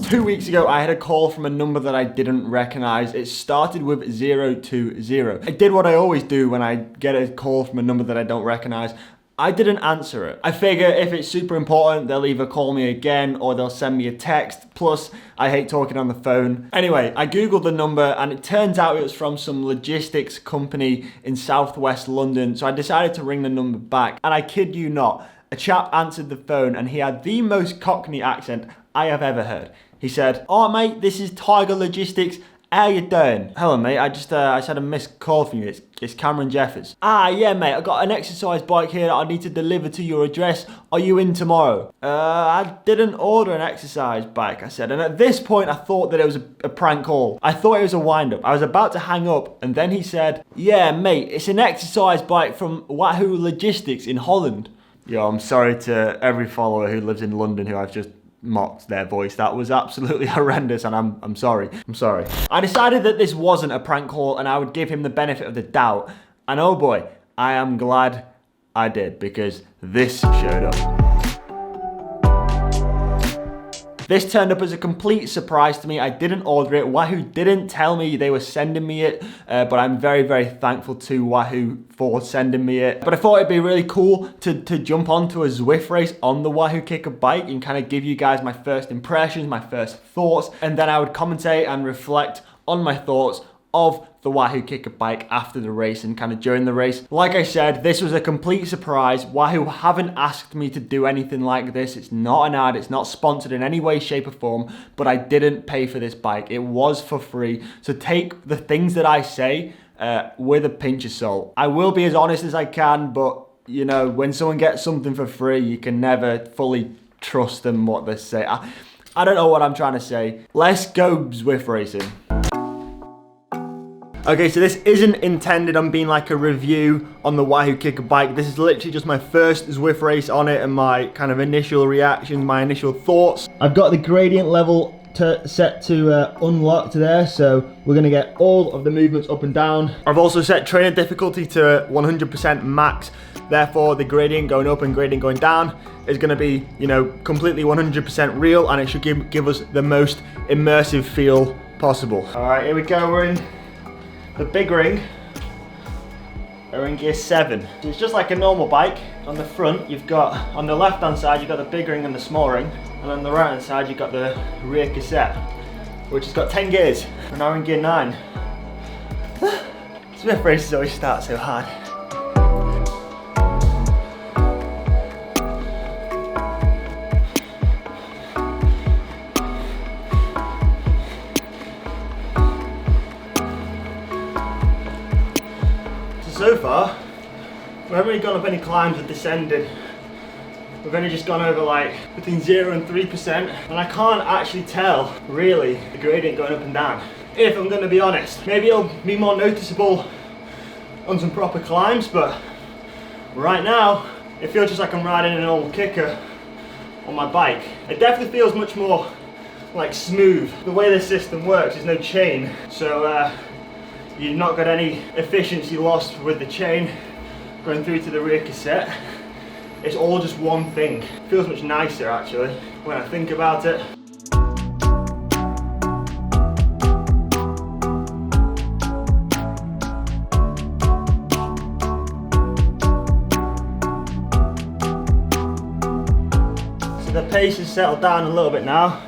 2 weeks ago, I had a call from a number that I didn't recognize. It started with 020. I did what I always do when I get a call from a number that I don't recognize. I didn't answer it. I figure if it's super important, they'll either call me again or they'll send me a text. Plus, I hate talking on the phone. Anyway, I Googled the number and it turns out it was from some logistics company in southwest London. So I decided to ring the number back. And I kid you not, a chap answered the phone and he had the most Cockney accent I have ever heard. He said, "Oh mate, this is Tiger Logistics. How you doing?" "Hello mate, I just had a missed call from you. It's Cameron Jeffers." "Ah yeah mate, I got an exercise bike here that I need to deliver to your address. Are you in tomorrow?" I didn't order an exercise bike," I said. And at this point I thought that it was a prank call. I thought it was a wind up. I was about to hang up and then he said, "Yeah mate, it's an exercise bike from Wahoo Logistics in Holland." Yo, I'm sorry to every follower who lives in London who I've just mocked their voice. That was absolutely horrendous and I'm sorry. I decided that this wasn't a prank call and I would give him the benefit of the doubt. And oh boy, I am glad I did because this showed up. This turned up as a complete surprise to me. I didn't order it. Wahoo didn't tell me they were sending me it, but I'm very, very thankful to Wahoo for sending me it. But I thought it'd be really cool to jump onto a Zwift race on the Wahoo Kickr bike and kind of give you guys my first impressions, my first thoughts, and then I would commentate and reflect on my thoughts of the Wahoo Kickr bike after the race and kind of during the race. Like I said, this was a complete surprise. Wahoo haven't asked me to do anything like this. It's not an ad, it's not sponsored in any way, shape or form, but I didn't pay for this bike. It was for free. So take the things that I say with a pinch of salt. I will be as honest as I can, but you know, when someone gets something for free, you can never fully trust them what they say. I don't know what I'm trying to say. Let's go Zwift racing. Okay, so this isn't intended on being like a review on the Wahoo Kickr bike. This is literally just my first Zwift race on it and my kind of initial reactions, my initial thoughts. I've got the gradient level set to unlocked there, so we're gonna get all of the movements up and down. I've also set trainer difficulty to 100% max. Therefore, the gradient going up and gradient going down is gonna be, you know, completely 100% real, and it should give us the most immersive feel possible. All right, here we go, we're in the big ring. We're in gear 7. So it's just like a normal bike. On the front, you've got, on the left hand side, you've got the big ring and the small ring. And on the right hand side, you've got the rear cassette, which has got 10 gears. We're now in gear 9. Zwift races always start so hard. So far, we haven't really gone up any climbs or descended. We've only just gone over like between 0 and 3%, and I can't actually tell really the gradient going up and down. If I'm going to be honest, maybe it'll be more noticeable on some proper climbs, but right now it feels just like I'm riding an old Kickr on my bike. It definitely feels much more like smooth. The way this system works, there's no chain, so you've not got any efficiency lost with the chain going through to the rear cassette. It's all just one thing. It feels much nicer actually when I think about it. So the pace has settled down a little bit now.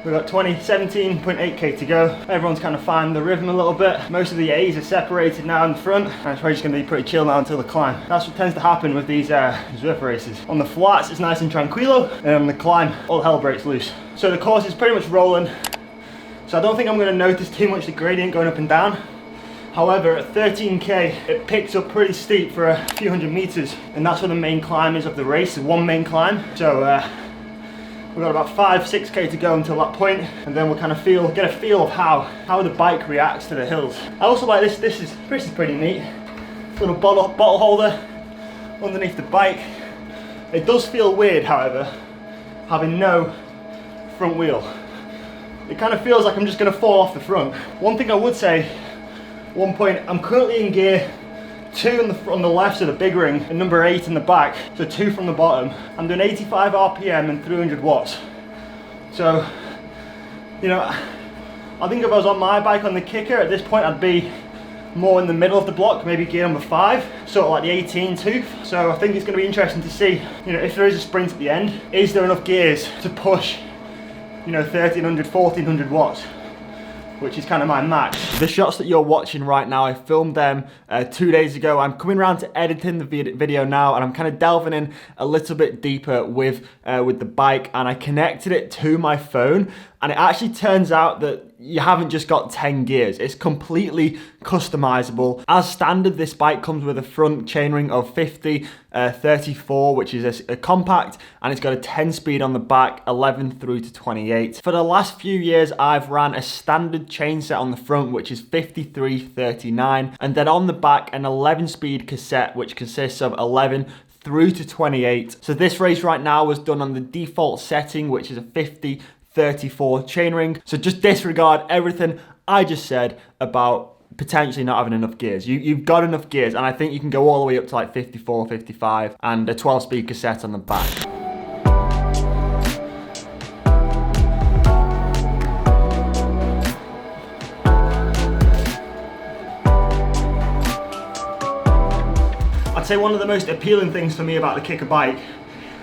We've got 17.8k to go. Everyone's kind of finding the rhythm a little bit. Most of the A's are separated now in the front, and it's probably just going to be pretty chill now until the climb. That's what tends to happen with these Zwift races. On the flats, it's nice and tranquilo, and on the climb, all hell breaks loose. So the course is pretty much rolling, so I don't think I'm going to notice too much the gradient going up and down. However, at 13k, it picks up pretty steep for a few hundred meters, and that's where the main climb is of the race, one main climb. So we've got about 5-6k to go until that point, and then we'll kind of get a feel of how the bike reacts to the hills. I also like this. This is pretty neat. Little bottle holder underneath the bike. It does feel weird, however, having no front wheel. It kind of feels like I'm just going to fall off the front. One thing I would say, one point, I'm currently in gear 2 on the left of the big ring and number 8 in the back, so 2 from the bottom. I'm doing 85 RPM and 300 watts. So You know, I think if I was on my bike on the Kickr, at this point I'd be more in the middle of the block, maybe gear number 5, sort of like the 18 tooth. So I think it's going to be interesting to see, you know, if there is a sprint at the end, is there enough gears to push, you know, 1300, 1400 watts, which is kind of my max. The shots that you're watching right now, I filmed them 2 days ago. I'm coming around to editing the video now, and I'm kind of delving in a little bit deeper with the bike, and I connected it to my phone, and it actually turns out that you haven't just got 10 gears. It's completely customizable. As standard, this bike comes with a front chainring of 50, 34, which is a compact, and it's got a 10 speed on the back, 11 through to 28. For the last few years, I've ran a standard chain set on the front, which is 53, 39, and then on the back, an 11 speed cassette, which consists of 11 through to 28. So this race right now was done on the default setting, which is a 50, 34 chainring. So just disregard everything I just said about potentially not having enough gears. You've got enough gears, and I think you can go all the way up to like 54, 55, and a 12 speed cassette on the back. I'd say one of the most appealing things for me about the Kickr Bike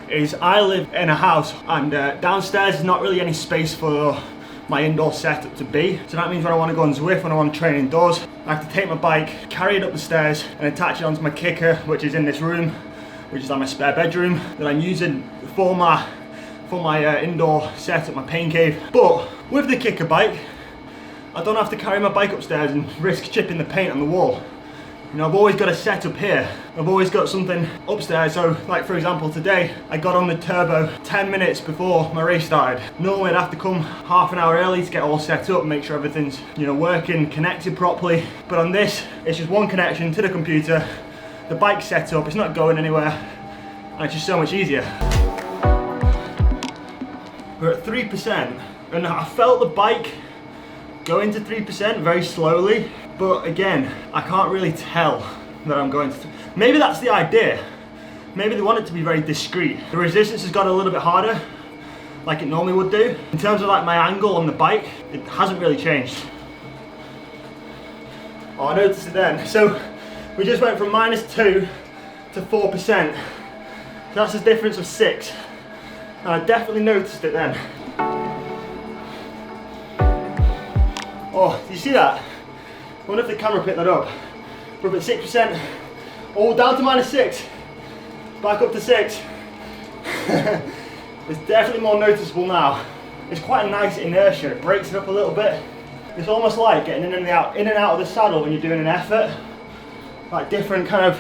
is I live in a house, and downstairs is not really any space for my indoor setup to be. So that means when I want to go on Zwift, when I want to train indoors, I have to take my bike, carry it up the stairs, and attach it onto my Kickr, which is in this room, which is like my spare bedroom, that I'm using for my indoor setup, my pain cave. But with the Kickr Bike, I don't have to carry my bike upstairs and risk chipping the paint on the wall. You know, I've always got a setup here. I've always got something upstairs. So, like for example, today I got on the turbo 10 minutes before my race started. Normally I'd have to come half an hour early to get all set up, make sure everything's, you know, working, connected properly. But on this, it's just one connection to the computer. The bike's set up, it's not going anywhere, and it's just so much easier. We're at 3%, and I felt the bike going to 3% very slowly. But again, I can't really tell that I'm going to. Maybe that's the idea. Maybe they want it to be very discreet. The resistance has got a little bit harder, like it normally would do. In terms of like my angle on the bike, it hasn't really changed. Oh, I noticed it then. So we just went from -2 to 4%. That's a difference of 6. And I definitely noticed it then. Oh, do you see that? I wonder if the camera picked that up. We're up at 6%. Oh, down to -6. Back up to 6. It's definitely more noticeable now. It's quite a nice inertia. It breaks it up a little bit. It's almost like getting in and out of the saddle when you're doing an effort. Like different kind of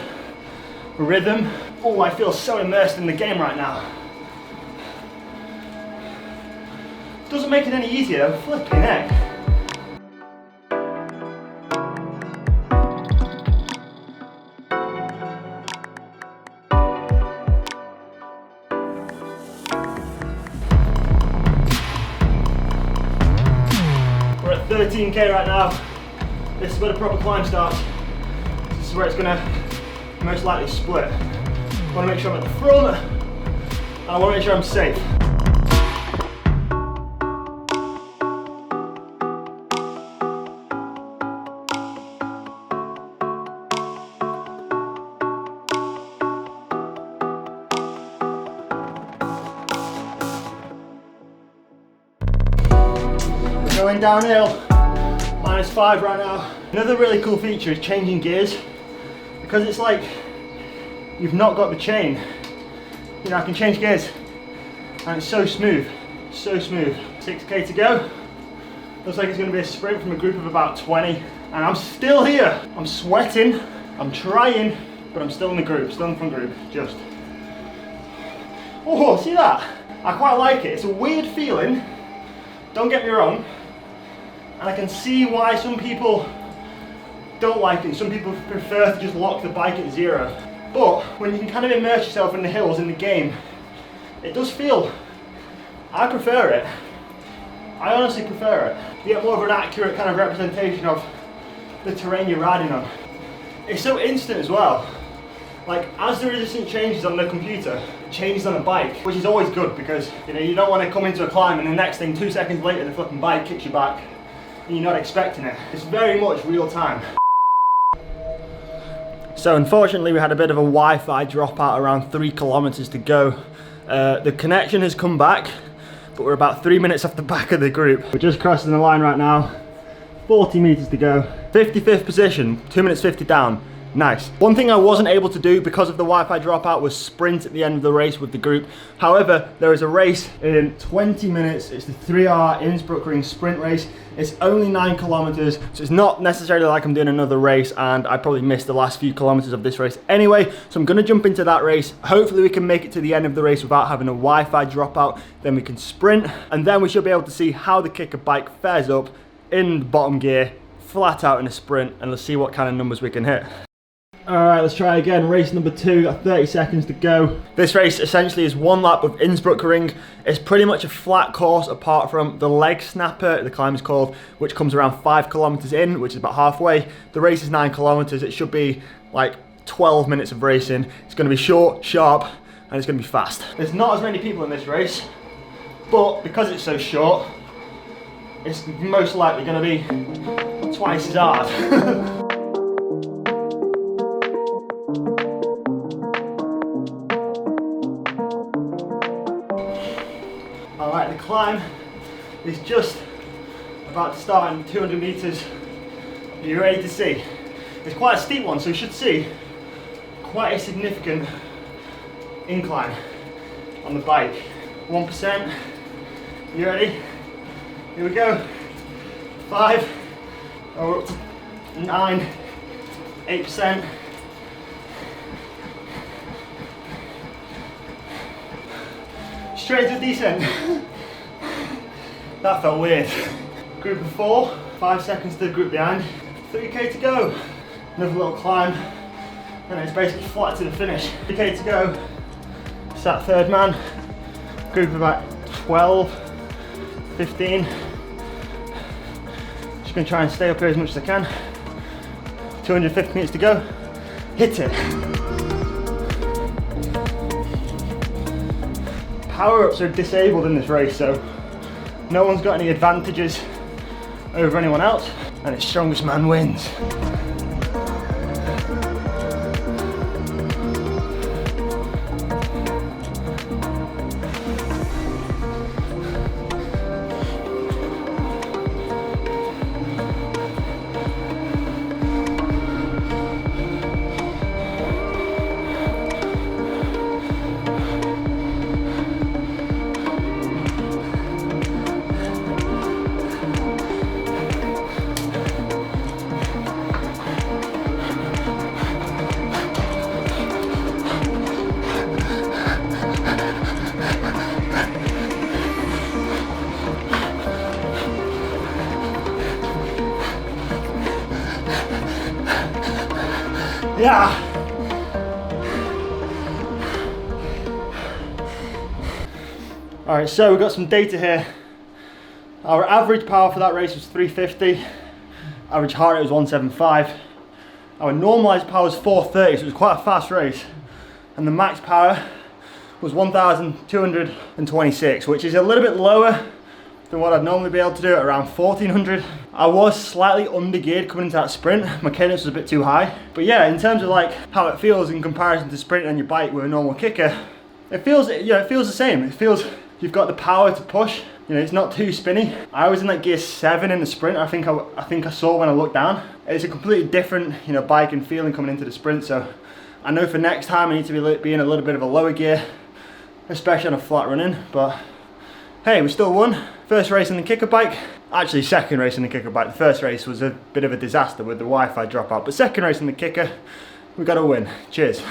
rhythm. Oh, I feel so immersed in the game right now. Doesn't make it any easier. Flipping heck. We're at 13k right now. This is where the proper climb starts. This is where it's gonna most likely split. I want to make sure I'm at the front, and I want to make sure I'm safe. Going downhill, -5 right now. Another really cool feature is changing gears, because it's like you've not got the chain. You know, I can change gears and it's so smooth, so smooth. 6k to go. Looks like it's going to be a sprint from a group of about 20, and I'm still here. I'm sweating, I'm trying, but I'm still in the group, still in the front group, just. Oh, see that? I quite like it. It's a weird feeling, don't get me wrong. And I can see why some people don't like it. Some people prefer to just lock the bike at 0. But when you can kind of immerse yourself in the hills, in the game, it does feel, I prefer it. I honestly prefer it. You get more of an accurate kind of representation of the terrain you're riding on. It's so instant as well. like as the resistance changes on the computer, it changes on a bike, which is always good because you know you don't want to come into a climb and the next thing 2 seconds later the fucking bike kicks you back and you're not expecting it. It's very much real time. So unfortunately we had a bit of a Wi-Fi dropout around 3 kilometers to go. The connection has come back, but we're about 3 minutes off the back of the group. We're just crossing the line right now. 40 meters to go. 55th position, 2 minutes 50 down. Nice. One thing I wasn't able to do because of the Wi-Fi dropout was sprint at the end of the race with the group. However, there is a race in 20 minutes. It's the 3R Innsbruck Ring sprint race. It's only 9 kilometers, so it's not necessarily like I'm doing another race, and I probably missed the last few kilometers of this race anyway, so I'm gonna jump into that race. Hopefully we can make it to the end of the race without having a Wi-Fi dropout. Then we can sprint, and then we should be able to see how the Kickr bike fares up in the bottom gear, flat out in a sprint, and let's see what kind of numbers we can hit. Alright, let's try again. Race number 2, got 30 seconds to go. This race essentially is 1 lap of Innsbruck Ring. It's pretty much a flat course apart from the leg snapper, the climb is called, which comes around 5 kilometers in, which is about halfway. The race is 9 kilometers. It should be like 12 minutes of racing. It's going to be short, sharp, and it's going to be fast. There's not as many people in this race, but because it's so short, it's most likely going to be twice as hard. Alright, the climb is just about to start in 200 meters. Are you ready to see? It's quite a steep one, so you should see quite a significant incline on the bike. 1%. You ready? Here we go. 5, or up to 9, 8%. Straight to descent. That felt weird. Group of 4, 5 seconds to the group behind. 3k to go. Another little climb, and it's basically flat to the finish. 3k to go. Sat third man. Group of about 12, 15. Just gonna try and stay up here as much as I can. 250 meters to go. Hit it. Power-ups are disabled in this race, so no one's got any advantages over anyone else, and its strongest man wins. Yeah. Alright, so we've got some data here. Our average power for that race was 350. Average heart rate was 175. Our normalized power was 430, so it was quite a fast race. And the max power was 1,226, which is a little bit lower than what I'd normally be able to do at around 1,400. I was slightly under geared coming into that sprint. My cadence was a bit too high. But yeah, in terms of like how it feels in comparison to sprinting on your bike with a normal Kickr, it feels the same. It feels you've got the power to push. You know, it's not too spinny. I was in like gear 7 in the sprint. I think I saw when I looked down. It's a completely different, you know, bike and feeling coming into the sprint. So I know for next time I need to be in a little bit of a lower gear, especially on a flat running. But hey, we still won. First race in the Kickr bike. Actually, second race in the Kickr bike. The first race was a bit of a disaster with the Wi-Fi dropout. But second race in the Kickr, we got a win. Cheers.